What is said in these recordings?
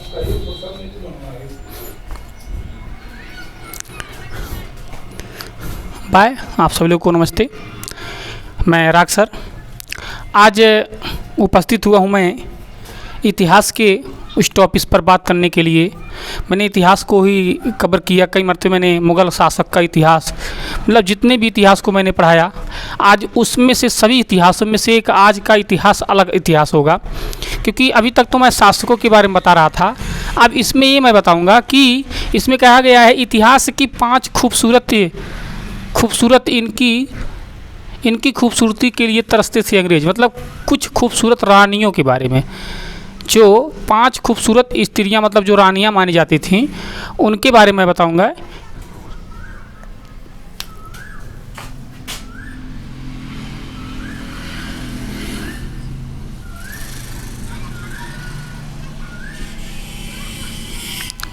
Bye, आप सभी लोग को नमस्ते। मैं राग सर आज उपस्थित हुआ हूँ मैं इतिहास के उस टॉपिक पर बात करने के लिए। मैंने इतिहास को ही कवर किया कई मरतबे। मैंने मुग़ल शासक का इतिहास, मतलब जितने भी इतिहास को मैंने पढ़ाया, आज उसमें से सभी इतिहासों में से एक आज का इतिहास अलग इतिहास होगा। क्योंकि अभी तक तो मैं शासकों के बारे में बता रहा था, अब इसमें ये मैं बताऊंगा कि इसमें कहा गया है इतिहास की 5 खूबसूरत इनकी खूबसूरती के लिए तरसते थे अंग्रेज। मतलब कुछ खूबसूरत रानियों के बारे में, जो 5 खूबसूरत स्त्रियां, मतलब जो रानियां मानी जाती थीं, उनके बारे में बताऊंगा।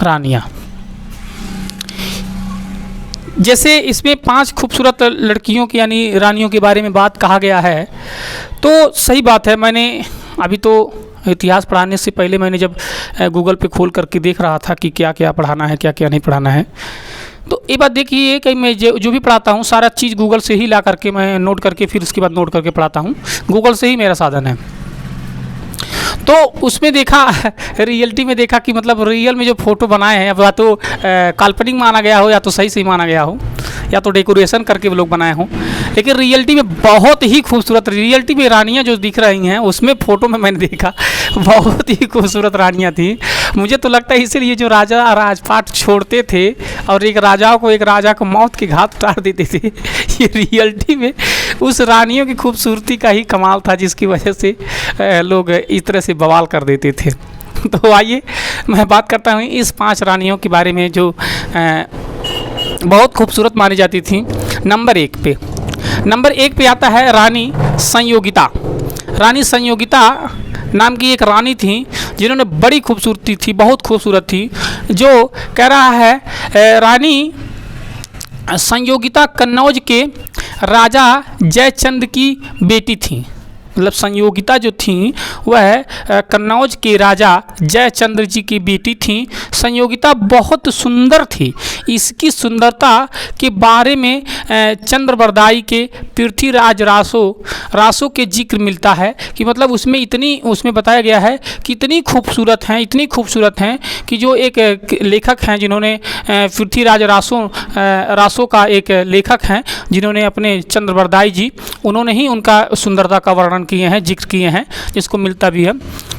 रानियां, जैसे इसमें 5 खूबसूरत लड़कियों की यानी रानियों के बारे में बात कहा गया है, तो सही बात है। मैंने अभी तो इतिहास पढ़ाने से पहले मैंने जब गूगल पे खोल करके देख रहा था कि क्या क्या पढ़ाना है, क्या क्या नहीं पढ़ाना है, तो ये बात देखिए कि मैं जो भी पढ़ाता हूँ सारा चीज़ गूगल से ही ला करके मैं नोट करके फिर उसके बाद नोट करके पढ़ाता हूँ। गूगल से ही मेरा साधन है। तो उसमें देखा, रियलिटी में देखा कि मतलब रियल में जो फ़ोटो बनाए हैं, अब या तो काल्पनिक माना गया हो या तो सही माना गया हो या तो डेकोरेशन करके वो लोग बनाए हों, लेकिन रियलिटी में बहुत ही खूबसूरत, रियलिटी में रानियां जो दिख रही हैं उसमें फ़ोटो में मैंने देखा बहुत ही खूबसूरत रानियां थी। मुझे तो लगता है इसीलिए जो राजा राजपाट छोड़ते थे और एक राजा को मौत के घाट उतार देते थे, ये रियलिटी में उस रानियों की खूबसूरती का ही कमाल था, जिसकी वजह से लोग इस तरह से बवाल कर देते थे। तो आइए मैं बात करता हूँ इस 5 रानियों के बारे में जो बहुत खूबसूरत मानी जाती थी। नंबर 1 पे आता है रानी संयोगिता। रानी संयोगिता नाम की एक रानी थी जिन्होंने बड़ी खूबसूरती थी, बहुत खूबसूरत थी। जो कह रहा है रानी संयोगिता कन्नौज के राजा जयचंद की बेटी थी। मतलब संयोगिता जो थी वह कन्नौज के राजा जयचंद्र जी की बेटी थी। संयोगिता बहुत सुंदर थी। इसकी सुंदरता के बारे में चंद्रबरदाई के पृथ्वीराज रासो के जिक्र मिलता है कि मतलब उसमें बताया गया है कि इतनी खूबसूरत हैं कि जो एक लेखक हैं जिन्होंने पृथ्वीराज रासो का एक लेखक हैं जिन्होंने अपने चंद्रबरदाई जी, उन्होंने ही उनका सुंदरता का वर्णन किए हैं, जिक्र किए हैं, जिसको मिलता भी है।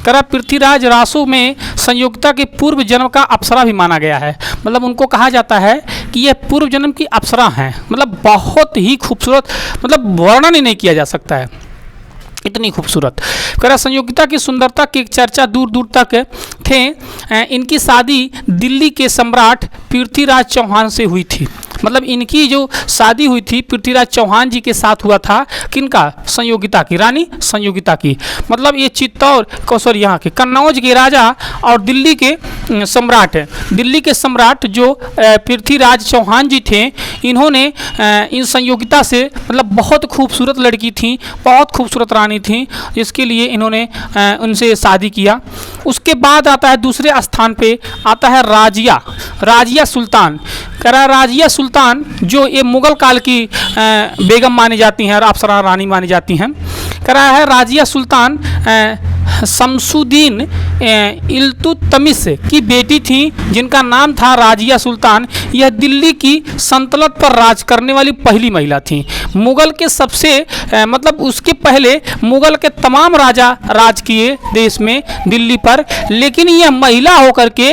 करा पृथ्वीराज रासो में संयोगिता के पूर्व जन्म का अप्सरा भी माना गया है। मतलब उनको कहा जाता है कि यह पूर्व जन्म की अप्सरा हैं। मतलब बहुत ही खूबसूरत, मतलब वर्णन ही नहीं किया जा सकता है, इतनी खूबसूरत। करा संयोगिता की सुंदरता की चर्चा दूर दूर तक थे। इनकी शादी दिल्ली के सम्राट पृथ्वीराज चौहान से हुई थी। मतलब इनकी जो शादी हुई थी पृथ्वीराज चौहान जी के साथ हुआ था। किनका? संयोगिता की, रानी संयोगिता की। मतलब ये चित्तौड़ यहाँ के कन्नौज के राजा और दिल्ली के सम्राट जो पृथ्वीराज चौहान जी थे, इन्होंने इन संयोगिता से, मतलब बहुत खूबसूरत लड़की थी, बहुत खूबसूरत रानी थी, जिसके लिए इन्होंने उनसे शादी किया। उसके बाद आता है दूसरे स्थान पे आता है राजिया सुल्तान। राजिया सुल्तान जो ये मुग़ल काल की बेगम मानी जाती हैं और अप्सरा रानी मानी जाती हैं। है राजिया सुल्तान शमसुद्दीन इल्तुतमिश की बेटी थी, जिनका नाम था राजिया सुल्तान। यह दिल्ली की सल्तनत पर राज करने वाली पहली महिला थी। मुग़ल के मतलब उसके पहले मुग़ल के तमाम राजा राज किए देश में, दिल्ली पर, लेकिन यह महिला होकर के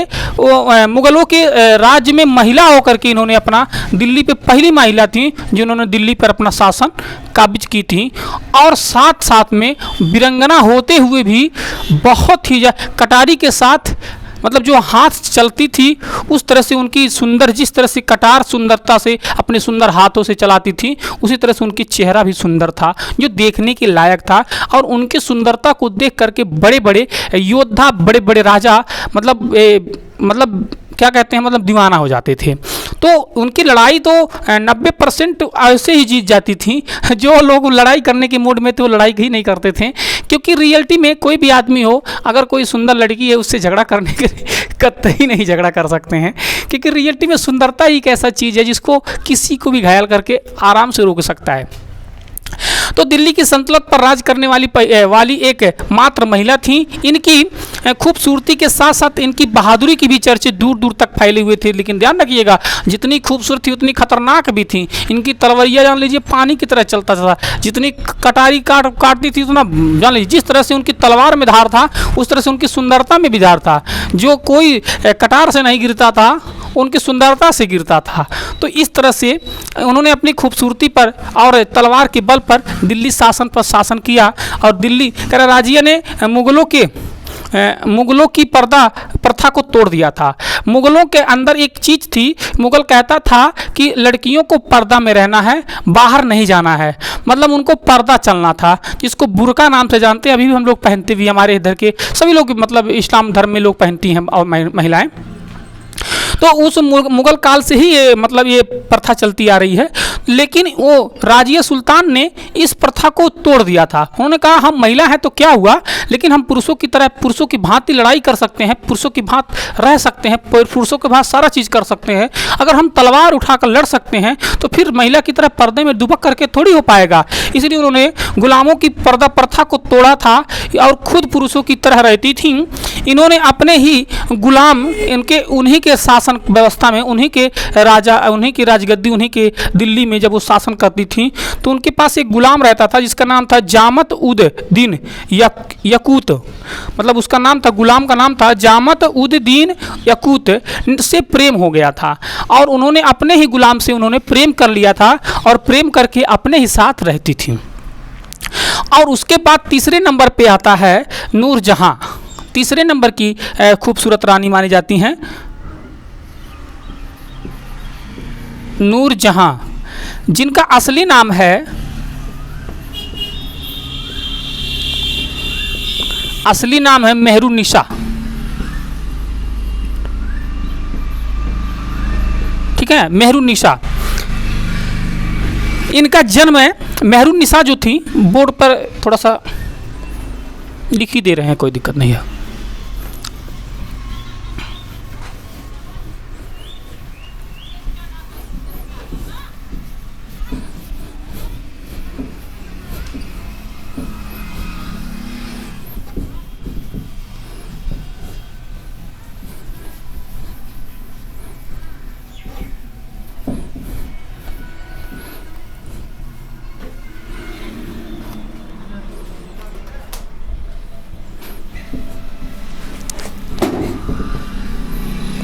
मुग़लों के राज्य में महिला होकर के इन्होंने अपना दिल्ली पे पहली महिला थी जिन्होंने दिल्ली पर अपना शासन काबिज की थी। और साथ में वीरंगना होते हुए भी बहुत ही कटारी के साथ, मतलब जो हाथ चलती थी उस तरह से उनकी जिस तरह से कटार सुंदरता से अपने सुंदर हाथों से चलाती थी, उसी तरह से उनकी चेहरा भी सुंदर था, जो देखने के लायक था। और उनकी सुंदरता को देख करके बड़े बड़े योद्धा, बड़े बड़े राजा मतलब क्या कहते हैं, मतलब दीवाना हो जाते थे। तो उनकी लड़ाई तो 90% ऐसे ही जीत जाती थी। जो लोग लड़ाई करने के मूड में थे वो लड़ाई ही नहीं करते थे, क्योंकि रियलिटी में कोई भी आदमी हो, अगर कोई सुंदर लड़की है उससे झगड़ा करने के कतई नहीं झगड़ा कर सकते हैं, क्योंकि रियलिटी में सुंदरता ही एक ऐसा चीज़ है जिसको किसी को भी घायल करके आराम से रोक सकता है। तो दिल्ली की सल्तनत पर राज करने वाली एक मात्र महिला थी। इनकी खूबसूरती के साथ साथ इनकी बहादुरी की भी चर्चे दूर दूर तक फैले हुए थे। लेकिन ध्यान रखिएगा, जितनी खूबसूरत थी उतनी खतरनाक भी थी। इनकी तलवारियाँ जान लीजिए पानी की तरह चलता था, जितनी कटारी काटती थी उतना जान लीजिए, जिस तरह से उनकी तलवार में धार था उस तरह से उनकी सुंदरता में भी धार था। जो कोई कटार से नहीं गिरता था उनकी सुंदरता से गिरता था। तो इस तरह से उन्होंने अपनी खूबसूरती पर और तलवार के बल पर दिल्ली शासन पर शासन किया। और दिल्ली राज्य ने मुगलों की पर्दा प्रथा को तोड़ दिया था। मुगलों के अंदर एक चीज़ थी, मुगल कहता था कि लड़कियों को पर्दा में रहना है, बाहर नहीं जाना है, मतलब उनको पर्दा चलना था, जिसको बुर्का नाम से जानते हैं। अभी भी हम लोग पहनते भी, हमारे इधर के सभी लोग मतलब इस्लाम धर्म में लोग पहनती हैं और महिलाएं। तो उस मुगल काल से ही ये मतलब ये प्रथा चलती आ रही है। लेकिन वो राजिया सुल्तान ने इस प्रथा को तोड़ दिया था। उन्होंने कहा हम महिला हैं तो क्या हुआ, लेकिन हम पुरुषों की तरह पुरुषों की भांति लड़ाई कर सकते हैं, पुरुषों की भांति रह सकते हैं, पुरुषों के भांति सारा चीज़ कर सकते हैं। अगर हम तलवार उठाकर लड़ सकते हैं तो फिर महिला की तरह पर्दे में दुबक करके थोड़ी हो पाएगा। इसलिए उन्होंने गुलामों की पर्दा प्रथा को तोड़ा था और खुद पुरुषों की तरह रहती थी। इन्होंने अपने ही गुलाम उन्हीं के शासन व्यवस्था में, उन्हीं के राजा, उन्हीं की राजगद्दी, उन्हीं के दिल्ली में जब वो शासन करती थी तो उनके पास एक गुलाम रहता था जिसका नाम था जामत उद दीन यकूत। मतलब उसका नाम था, गुलाम का नाम था जामत उद दीन यकूत। से प्रेम हो गया था और उन्होंने अपने ही गुलाम से उन्होंने प्रेम कर लिया था और प्रेम करके अपने ही साथ रहती थी। और उसके बाद तीसरे नंबर पे आता है नूरजहां। तीसरे नंबर की खूबसूरत रानी मानी जाती हैं नूरजहां, जिनका असली नाम है मेहरुन्निसा। ठीक है, मेहरुन्निसा। इनका जन्म है, मेहरुन्निसा जो थी, बोर्ड पर थोड़ा सा लिख ही दे रहे हैं, कोई दिक्कत नहीं है।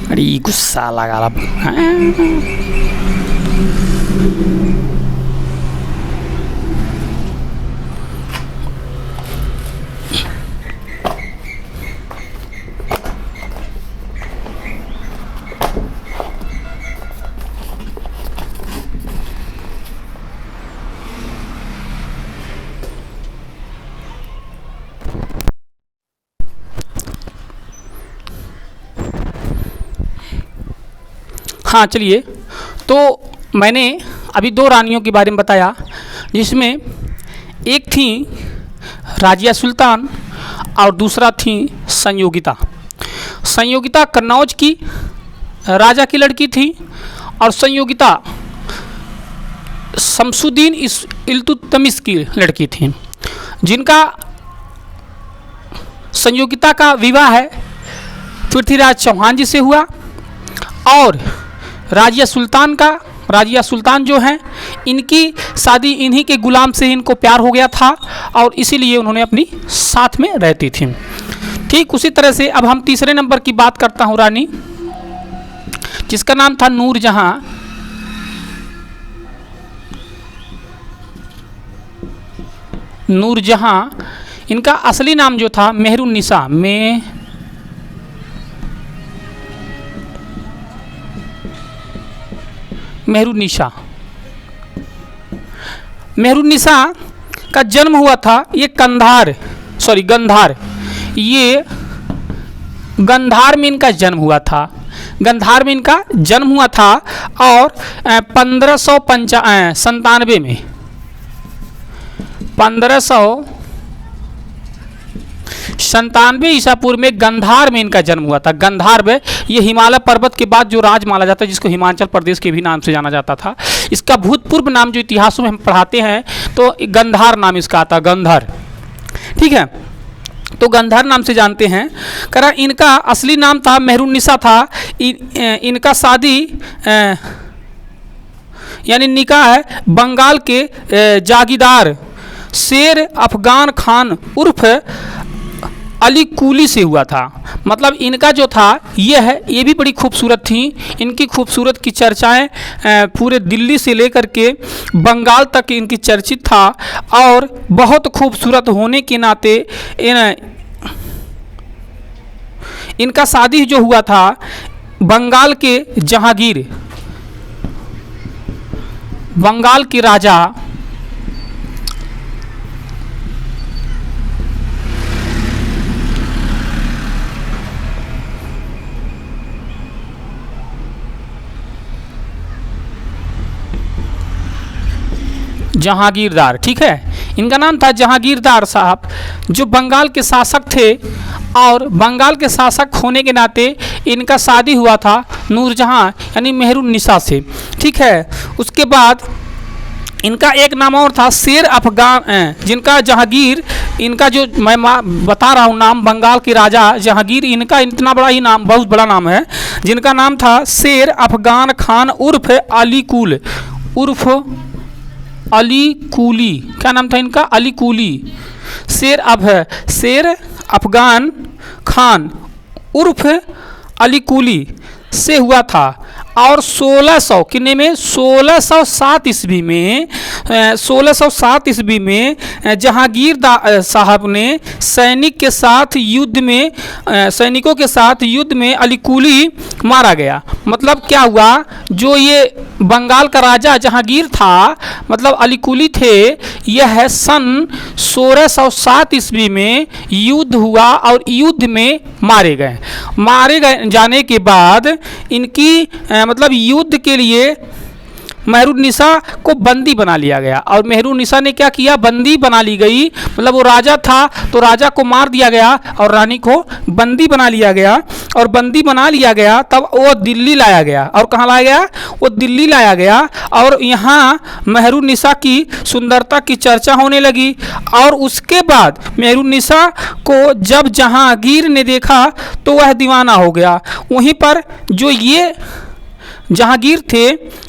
अरे गुस्सा लगा रहा। हाँ चलिए, तो मैंने अभी दो रानियों के बारे में बताया, जिसमें एक थी राजिया सुल्तान और दूसरा थी संयोगिता। संयोगिता कन्नौज की राजा की लड़की थी और संयोगिता शमसुद्दीन इल्तुतमिश की लड़की थी, जिनका संयोगिता का विवाह है पृथ्वीराज चौहान जी से हुआ। और राजिया सुल्तान जो हैं, इनकी शादी इन्हीं के गुलाम से इनको प्यार हो गया था और इसीलिए उन्होंने अपनी साथ में रहती थी। ठीक उसी तरह से अब हम तीसरे नंबर की बात करता हूँ रानी, जिसका नाम था नूरजहां। नूरजहां, इनका असली नाम जो था मेहरुन्निसा, मेहरुन्निसा का जन्म हुआ था ये गंधार, ये गंधार में इनका जन्म हुआ था। गंधार में इनका जन्म हुआ था और 1597 में 1597 97 ईसा पूर्व में गंधार में इनका जन्म हुआ था। गंधार में, ये हिमालय पर्वत के बाद जो राज माना जाता है, जिसको हिमाचल प्रदेश के भी नाम से जाना जाता था। इसका भूतपूर्व नाम जो इतिहासों में हम पढ़ाते हैं तो गंधार नाम इसका आता, गंधर, ठीक है। तो गंधर नाम से जानते हैं। करा इनका असली नाम था मेहरुन्निसा था। इनका शादी यानी निकाह है बंगाल के जागीरदार शेर अफगान खान उर्फ अली कुली से हुआ था। मतलब इनका जो था ये भी बड़ी खूबसूरत थी। इनकी खूबसूरत की चर्चाएं पूरे दिल्ली से लेकर के बंगाल तक इनकी चर्चित था। और बहुत खूबसूरत होने के नाते इनका शादी जो हुआ था बंगाल के जहांगीर, बंगाल के राजा जहांगीरदार, ठीक है। इनका नाम था जहांगीरदार साहब, जो बंगाल के शासक थे। और बंगाल के शासक होने के नाते इनका शादी हुआ था नूरजहां यानी मेहरुन्निसा से, ठीक है। उसके बाद इनका एक नाम और था शेर अफगान, जिनका जहांगीर, इनका जो मैं बता रहा हूँ नाम, बंगाल के राजा जहांगीर, इनका इतना बड़ा ही नाम, बहुत बड़ा नाम है, जिनका नाम था शेर अफगान खान उर्फ अली कुल, उर्फ अली कुली। क्या नाम था इनका? अली कुली। शेर अफगान खान उर्फ अली कुली से हुआ था। और 1600 कितने में 1607 ईस्वी में 1607 ईस्वी में जहांगीर साहब ने सैनिकों के साथ युद्ध में अली कुली मारा गया। मतलब क्या हुआ, जो ये बंगाल का राजा जहांगीर था, मतलब अली कुली थे, यह सन 1607 ईस्वी में युद्ध हुआ और युद्ध में मारे गए जाने के बाद इनकी मतलब युद्ध के लिए मेहरुन्निसा को बंदी बना लिया गया। और मेहरुन्निसा ने क्या किया, बंदी बना ली गई। मतलब वो राजा था तो राजा को मार दिया गया और रानी को बंदी बना लिया गया। और बंदी बना लिया गया तब वो दिल्ली लाया गया। और कहाँ लाया गया? वो दिल्ली लाया गया। और यहाँ मेहरुन्निसा की सुंदरता की चर्चा होने लगी। और उसके बाद मेहरुन्निसा को जब जहांगीर ने देखा तो वह दीवाना हो गया। वहीं पर जो ये जहांगीर थे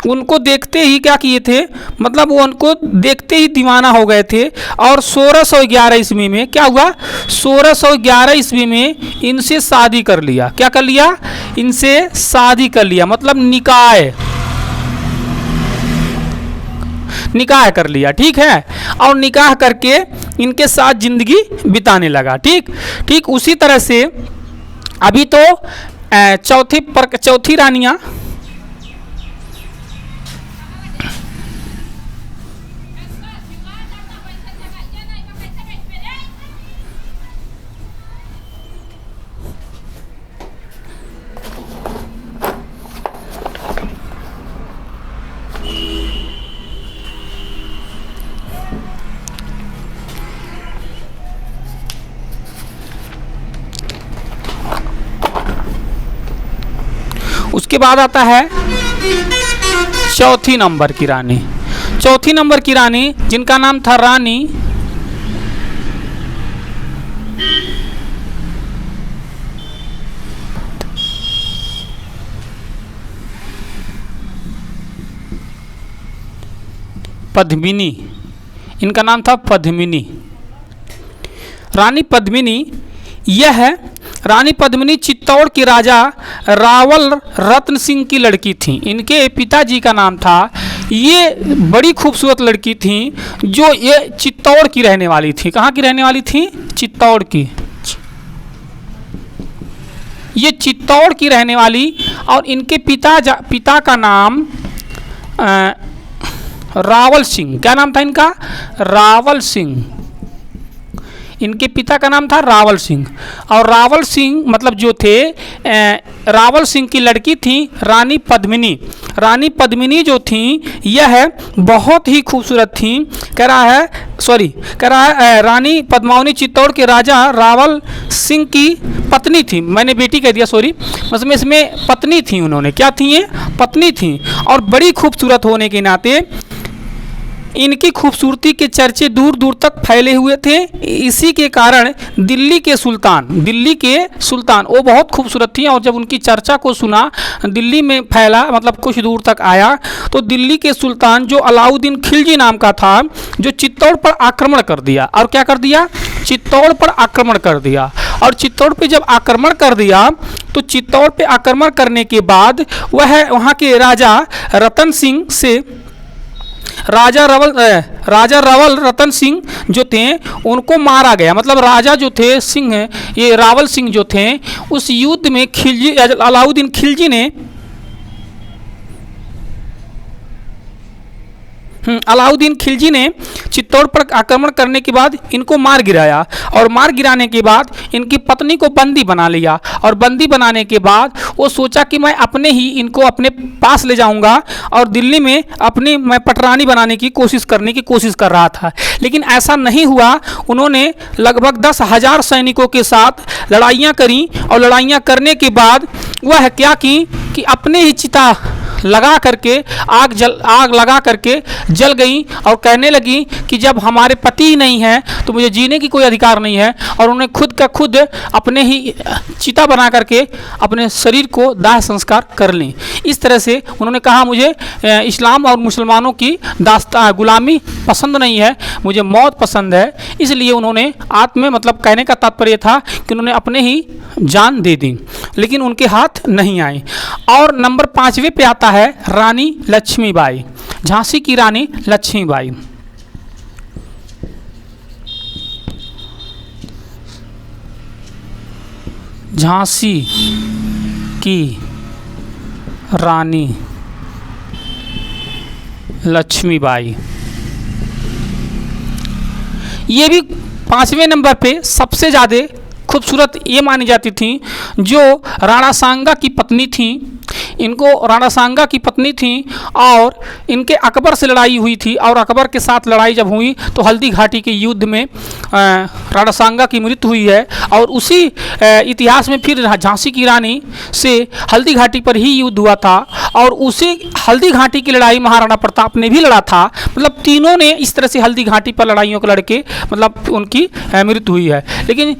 उनको देखते ही क्या किए थे, मतलब वो उनको देखते ही दीवाना हो गए थे। और 1611 ईस्वी में क्या हुआ, 1611 ईस्वी में इनसे शादी कर लिया। क्या कर लिया? इनसे शादी कर लिया, मतलब निकाह कर लिया, ठीक है। और निकाह करके इनके साथ जिंदगी बिताने लगा। ठीक उसी तरह से अभी तो चौथी रानियाँ, उसके बाद आता है चौथी नंबर की रानी, जिनका नाम था रानी पद्मिनी। इनका नाम था पद्मिनी, रानी पद्मिनी। यह है रानी पद्मिनी चित्तौड़ के राजा रावल रत्न सिंह की लड़की थी। इनके पिताजी का नाम था। ये बड़ी खूबसूरत लड़की थी जो ये चित्तौड़ की रहने वाली थी। कहाँ की रहने वाली थी? चित्तौड़ की। ये चित्तौड़ की रहने वाली। और इनके पिता का नाम रावल सिंह। क्या नाम था इनका? रावल सिंह। इनके पिता का नाम था रावल सिंह। और रावल सिंह मतलब जो थे रावल सिंह की लड़की थी रानी पद्मिनी। रानी पद्मिनी जो थी यह बहुत ही खूबसूरत थी। कह रहा है रानी पद्मावती चित्तौड़ के राजा रावल सिंह की पत्नी थी। मैंने बेटी कह दिया, सॉरी, मतलब इसमें पत्नी थी। उन्होंने क्या थी, ये पत्नी थी, और बड़ी खूबसूरत होने के नाते इनकी खूबसूरती के चर्चे दूर दूर तक फैले हुए थे। इसी के कारण दिल्ली के सुल्तान वो बहुत खूबसूरत थी, और जब उनकी चर्चा को सुना दिल्ली में फैला, मतलब कुछ दूर तक आया, तो दिल्ली के सुल्तान जो अलाउद्दीन खिलजी नाम का था, जो चित्तौड़ पर आक्रमण कर दिया। और क्या कर दिया, चित्तौड़ पर आक्रमण कर दिया। और चित्तौड़ पे जब आक्रमण कर दिया तो चित्तौड़ पे आक्रमण करने के बाद वह वहाँ के राजा रतन सिंह से राजा रवल रतन सिंह जो थे उनको मारा गया। मतलब राजा जो थे सिंह, ये रावल सिंह जो थे, उस युद्ध में अलाउद्दीन खिलजी ने चित्तौड़ पर आक्रमण करने के बाद इनको मार गिराया, और मार गिराने के बाद इनकी पत्नी को बंदी बना लिया। और बंदी बनाने के बाद वो सोचा कि मैं इनको अपने पास ले जाऊंगा, और दिल्ली में मैं पटरानी बनाने की कोशिश कर रहा था। लेकिन ऐसा नहीं हुआ। उन्होंने लगभग 10,000 सैनिकों के साथ लड़ाइयाँ करी, और लड़ाइयाँ करने के बाद वह क्या की कि अपने ही चिता लगा करके आग लगा करके जल गई, और कहने लगी कि जब हमारे पति ही नहीं है तो मुझे जीने की कोई अधिकार नहीं है। और उन्होंने खुद अपने ही चिता बना करके अपने शरीर को दाह संस्कार कर ली। इस तरह से उन्होंने कहा, मुझे इस्लाम और मुसलमानों की गुलामी पसंद नहीं है, मुझे मौत पसंद है। इसलिए उन्होंने मतलब कहने का तात्पर्य था कि उन्होंने अपने ही जान दे दी, लेकिन उनके हाथ नहीं आई। और नंबर 5वें पे आता है रानी लक्ष्मीबाई, झांसी की रानी लक्ष्मीबाई। झांसी की रानी लक्ष्मीबाई, ये भी 5वें नंबर पे सबसे ज़्यादा खूबसूरत ये मानी जाती थी। जो राणा सांगा की पत्नी थी, राणा सांगा की पत्नी थी, और इनके अकबर से लड़ाई हुई थी। और अकबर के साथ लड़ाई जब हुई तो हल्दी घाटी के युद्ध में राणा सांगा की मृत्यु हुई है। और उसी इतिहास में फिर झांसी की रानी से हल्दी घाटी पर ही युद्ध हुआ था, और उसी हल्दी घाटी की लड़ाई महाराणा प्रताप ने भी लड़ा था। मतलब तीनों ने इस तरह से हल्दी घाटी पर लड़ाइयों को लड़के मतलब उनकी मृत्यु हुई है। लेकिन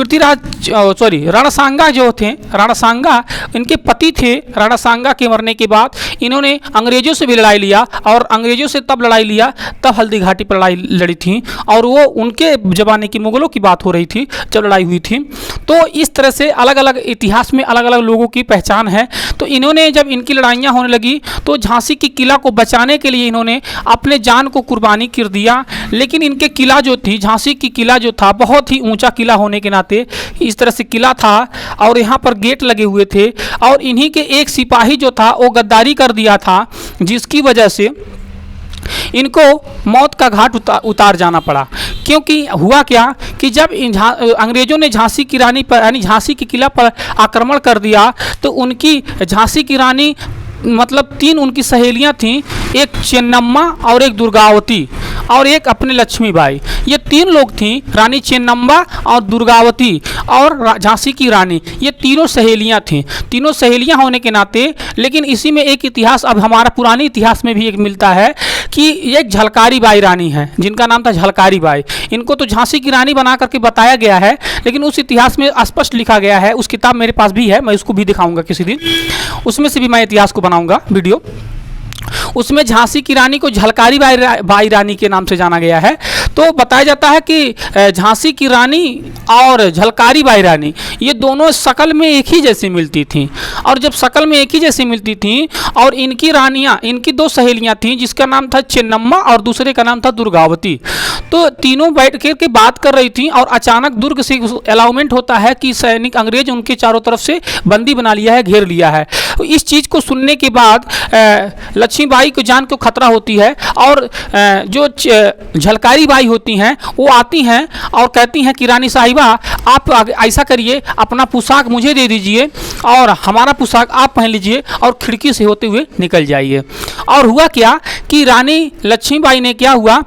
राणा सांगा जो थे, राणा सांगा इनके पति थे। राणा सांगा के मरने के बाद इन्होंने अंग्रेजों से भी लड़ाई लिया, और अंग्रेजों से तब लड़ाई लिया तब हल्दी घाटी पर लड़ाई लड़ी थी, और वो उनके ज़माने की मुगलों की बात हो रही थी जब लड़ाई हुई थी। तो इस तरह से अलग अलग इतिहास में अलग अलग लोगों की पहचान है। तो इन्होंने जब इनकी लड़ाइयाँ होने लगी तो झांसी की किला को बचाने के लिए इन्होंने अपने जान को कुर्बानी कर दिया। लेकिन इनके किला जो थी, झांसी की किला जो था, बहुत ही ऊंचा किला होने के नाते इस तरह से किला था, और यहाँ पर गेट लगे हुए थे। और इन्हीं के एक सिपाही जो था वो गद्दारी कर दिया था, जिसकी वजह से इनको मौत का घाट उतार जाना पड़ा। क्योंकि हुआ क्या कि जब अंग्रेजों ने झांसी की रानी पर यानी झांसी की किला पर आक्रमण कर दिया, तो उनकी झांसी की रानी मतलब 3 उनकी सहेलियां थीं, एक चेन्नम्मा और एक दुर्गावती और एक अपने लक्ष्मीबाई। ये 3 लोग थीं, रानी चेन्नम्मा और दुर्गावती और झांसी की रानी। ये तीनों सहेलियां थीं। तीनों सहेलियां होने के नाते, लेकिन इसी में एक इतिहास अब हमारा पुराने इतिहास में भी एक मिलता है कि एक झलकारी बाई रानी है, जिनका नाम था झलकारी बाई। इनको तो झांसी की रानी बना करके बताया गया है, लेकिन उस इतिहास में स्पष्ट लिखा गया है। उस किताब मेरे पास भी है, मैं उसको भी दिखाऊंगा किसी दिन, उसमें से भी मैं इतिहास को बनाऊंगा वीडियो। उसमें झांसी की रानी को झलकारी बाई रानी के नाम से जाना गया है। तो बताया जाता है कि झांसी की रानी और झलकारी बाई रानी ये दोनों शकल में एक ही जैसी मिलती थीं। और जब शकल में एक ही जैसी मिलती थीं, और इनकी रानियाँ, इनकी 2 सहेलियाँ थीं, जिसका नाम था चेन्नम्मा और दूसरे का नाम था दुर्गावती। तो तीनों बैठ के बात कर रही थी और अचानक दुर्ग से अलाउमेंट होता है कि सैनिक अंग्रेज उनके चारों तरफ से बंदी बना लिया है, घेर लिया है। तो इस चीज़ को सुनने के बाद लक्ष्मीबाई को जान को खतरा होती है और जो झलकारी बाई होती हैं वो आती हैं और कहती हैं कि रानी साहिबा आप ऐसा करिए, अपना पोशाक मुझे दे दीजिए और हमारा पोशाक आप पहन लीजिए और खिड़की से होते हुए निकल जाइए। और हुआ क्या कि रानी लक्ष्मीबाई ने क्या हुआ,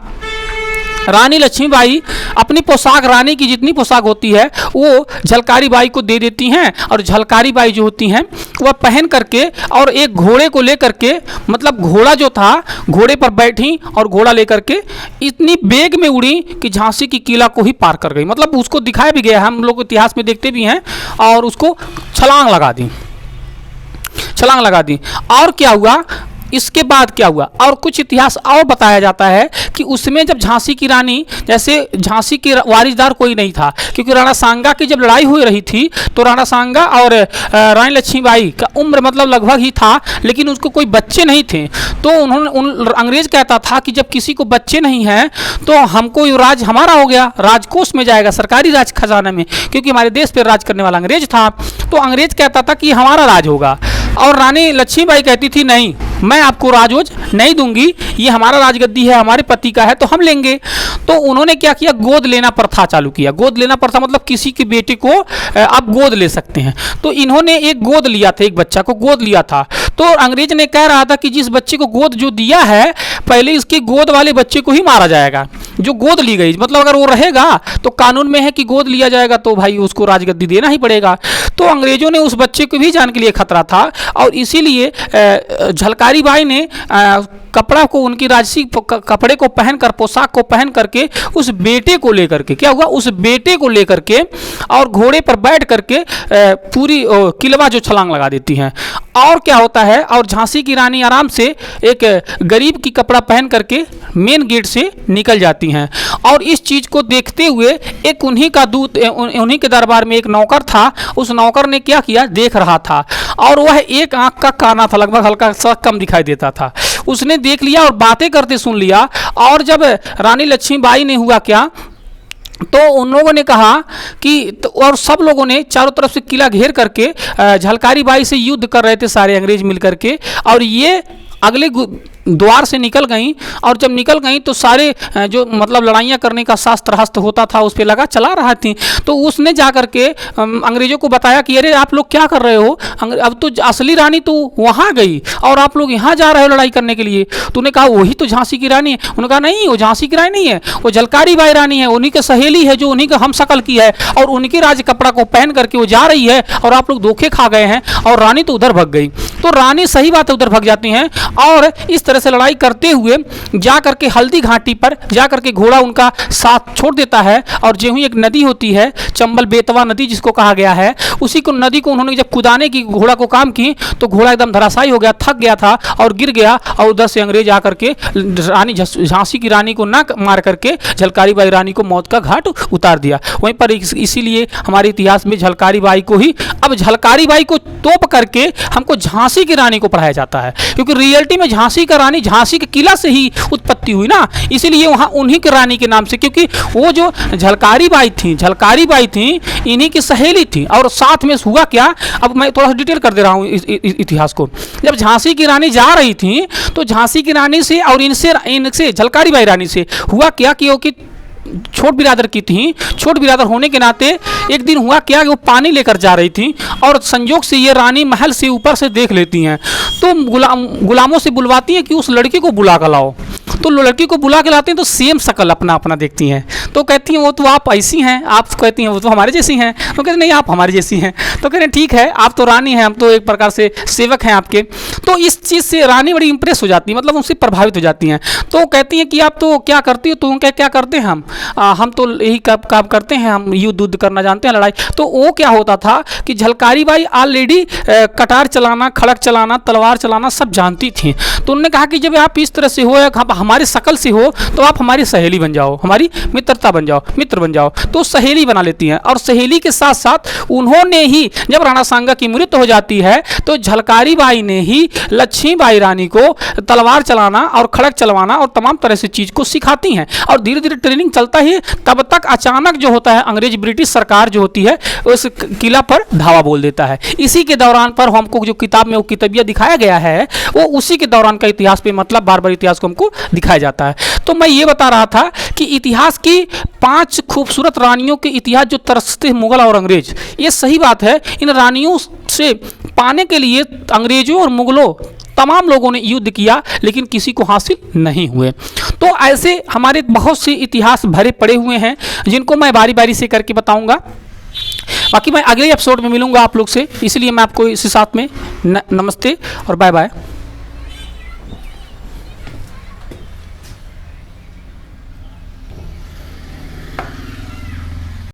रानी लक्ष्मीबाई अपनी पोशाक, रानी की जितनी पोशाक होती है वो झलकारी बाई को दे देती हैं और झलकारी बाई जो होती हैं वह पहन करके और एक घोड़े को लेकर के, मतलब घोड़ा जो था घोड़े पर बैठी और घोड़ा लेकर के इतनी बेग में उड़ी कि झांसी की किला को ही पार कर गई। मतलब उसको दिखाया भी गया है, हम लोग इतिहास में देखते भी हैं, और उसको छलांग लगा दी, छलांग लगा दी। और क्या हुआ, इसके बाद क्या हुआ, और कुछ इतिहास और बताया जाता है कि उसमें जब झांसी की रानी, जैसे झांसी के वारिसदार कोई नहीं था, क्योंकि राणा सांगा की जब लड़ाई हो रही थी तो राणा सांगा और रानी लक्ष्मीबाई का उम्र मतलब लगभग ही था, लेकिन उसको कोई बच्चे नहीं थे। तो उन्होंने अंग्रेज कहता था कि जब किसी को बच्चे नहीं हैं तो हमको ये राज हमारा हो गया, राजकोष में जाएगा, सरकारी राज खजाना में, क्योंकि हमारे देश पर राज करने वाला अंग्रेज था। तो अंग्रेज कहता था कि हमारा राज होगा, और रानी लक्ष्मीबाई कहती थी नहीं, मैं आपको राजोज नहीं दूंगी, ये हमारा राजगद्दी है, हमारे पति का है तो हम लेंगे। तो उन्होंने क्या किया, गोद लेना प्रथा चालू किया। गोद लेना प्रथा मतलब किसी के बेटे को आप गोद ले सकते हैं। तो इन्होंने एक गोद लिया था, एक बच्चा को गोद लिया था। तो अंग्रेज ने कह रहा था कि जिस बच्चे को गोद जो दिया है, पहले इसके गोद वाले बच्चे को ही मारा जाएगा, जो गोद ली गई। मतलब अगर वो रहेगा तो कानून में है कि गोद लिया जाएगा तो भाई उसको राजगद्दी देना ही पड़ेगा। तो अंग्रेजों ने उस बच्चे को भी जान के लिए खतरा था, और इसीलिए झलकारी बाई ने कपड़ा को, उनकी राजसी कपड़े को पहनकर, पोशाक को पहन करके उस बेटे को लेकर के, क्या हुआ, उस बेटे को लेकर के और घोड़े पर बैठ करके पूरी किलवा जो छलांग लगा देती हैं। और क्या होता है, और झांसी की रानी आराम से एक गरीब की कपड़ा पहन करके मेन गेट से निकल जाती हैं। और इस चीज़ को देखते हुए एक उन्हीं का दूत, उन्हीं के दरबार में एक नौकर था, उस नौकर ने क्या किया, देख रहा था, और वह एक आंख का काना था, लगभग हल्का सा कम दिखाई देता था। उसने देख लिया और बातें करते सुन लिया। और जब रानी लक्ष्मीबाई ने हुआ क्या, तो उन लोगों ने कहा कि और सब लोगों ने चारों तरफ से किला घेर करके झलकारी बाई से युद्ध कर रहे थे सारे अंग्रेज मिल करके, और ये अगले द्वार से निकल गई। और जब निकल गई तो सारे जो मतलब लड़ाइयाँ करने का शास्त्र हस्त होता था उस पर लगा चला रहा थी। तो उसने जा करके अंग्रेजों को बताया कि अरे आप लोग क्या कर रहे हो, अब तो असली रानी तो वहाँ गई और आप लोग यहाँ जा रहे हो लड़ाई करने के लिए। तो उन्होंने कहा वही तो झांसी की रानी है। उन्होंने कहा नहीं, वो झांसी की रानी नहीं है, वो झलकारी बाई रानी है, उन्हीं की सहेली है जो उन्हीं का हम शकल की है, और उनकी राज कपड़ा को पहन करके वो जा रही है और आप लोग धोखे खा गए हैं, और रानी तो उधर भग गई। तो रानी सही बात है, उधर भग जाती हैं, और इस तरह से लड़ाई करते हुए जा करके हल्दी घाटी पर जा करके घोड़ा उनका साथ छोड़ देता है। और जो ही एक नदी होती है, चंबल बेतवा नदी जिसको कहा गया है, उसी को नदी को उन्होंने जब कुदाने की घोड़ा को काम की तो घोड़ा एकदम धराशायी हो गया, थक गया था और गिर गया। और उधर से अंग्रेज आकर के रानी झांसी की रानी को ना मार करके झलकारी बाई रानी को मौत का घाट उतार दिया। वहीं पर इसीलिए हमारे इतिहास में झलकारी बाई को ही, अब झलकारी बाई को तोप करके हमको झांसी की रानी को पढ़ाया जाता है, क्योंकि रियलिटी में झांसी का रानी झांसी के किला से ही उत्पत्ति हुई ना, इसीलिए वहाँ उन्हीं की रानी के नाम से, क्योंकि वो जो झलकारी बाई थी इन्हीं की सहेली थी। और साथ में हुआ क्या, अब मैं थोड़ा सा डिटेल कर दे रहा हूँ इतिहास को। जब झांसी की रानी जा रही थी तो झांसी की रानी से और इनसे झलकारी बाई रानी से हुआ क्या कि वो कि छोट बिरादर की थी, छोट बिरादर होने के नाते एक दिन हुआ क्या कि वो पानी लेकर जा रही थी और संयोग से ये रानी महल से ऊपर से देख लेती हैं। तो गुलामों से बुलवाती हैं कि उस लड़के को बुला कर लाओ। तो लड़की को बुला के लाते हैं तो सेम शकल अपना अपना देखती हैं। तो कहती हैं वो तो आप ऐसी हैं, आप कहती हैं वो तो हमारे जैसी हैं। तो कहते नहीं आप हमारी जैसी हैं। तो कहते हैं ठीक है, आप तो रानी हैं, हम तो एक प्रकार से सेवक हैं आपके। तो इस चीज़ से रानी बड़ी इंप्रेस हो जाती है, मतलब उनसे प्रभावित हो जाती हैं। तो कहती हैं कि आप तो क्या करती हो, तो क्या करते हैं हम तो यही काम करते हैं, हम युद्ध करना जानते हैं, लड़ाई। तो वो क्या होता था कि झलकारी बाई ऑलरेडी कटार चलाना, खड़क चलाना, तलवार चलाना सब जानती थी। तो उन्होंने कहा कि जब आप इस तरह से हो, हमारे शकल से हो, तो आप हमारी सहेली बन जाओ, हमारी मित्रता बन जाओ, मित्र बन जाओ। तो सहेली बना लेती हैं और सहेली के साथ साथ उन्होंने ही जब राणा सांगा की मृत्यु हो जाती है तो झलकारी बाई ने ही लक्ष्मी बाई रानी को तलवार चलाना और खड़क चलवाना और तमाम तरह से चीज़ को सिखाती हैं। और धीरे धीरे ट्रेनिंग चलता ही तब तक अचानक जो होता है अंग्रेज ब्रिटिश सरकार जो होती है उस किला पर धावा बोल देता है। इसी के दौरान पर हमको जो किताब में वो किताबिया दिखाया गया है वो उसी के दौरान का इतिहास पे मतलब बार बार इतिहास को हमको दिखाया जाता है। तो मैं ये बता रहा था कि इतिहास की 5 खूबसूरत रानियों के इतिहास जो तरसते मुगल और अंग्रेज, ये सही बात है। इन रानियों से पाने के लिए अंग्रेजों और मुगलों तमाम लोगों ने युद्ध किया लेकिन किसी को हासिल नहीं हुए। तो ऐसे हमारे बहुत से इतिहास भरे पड़े हुए हैं जिनको मैं बारी बारी से करके बताऊंगा। बाकी मैं अगले एपिसोड में मिलूंगा आप लोग से, इसलिए मैं आपको इसी साथ में नमस्ते और बाय बाय।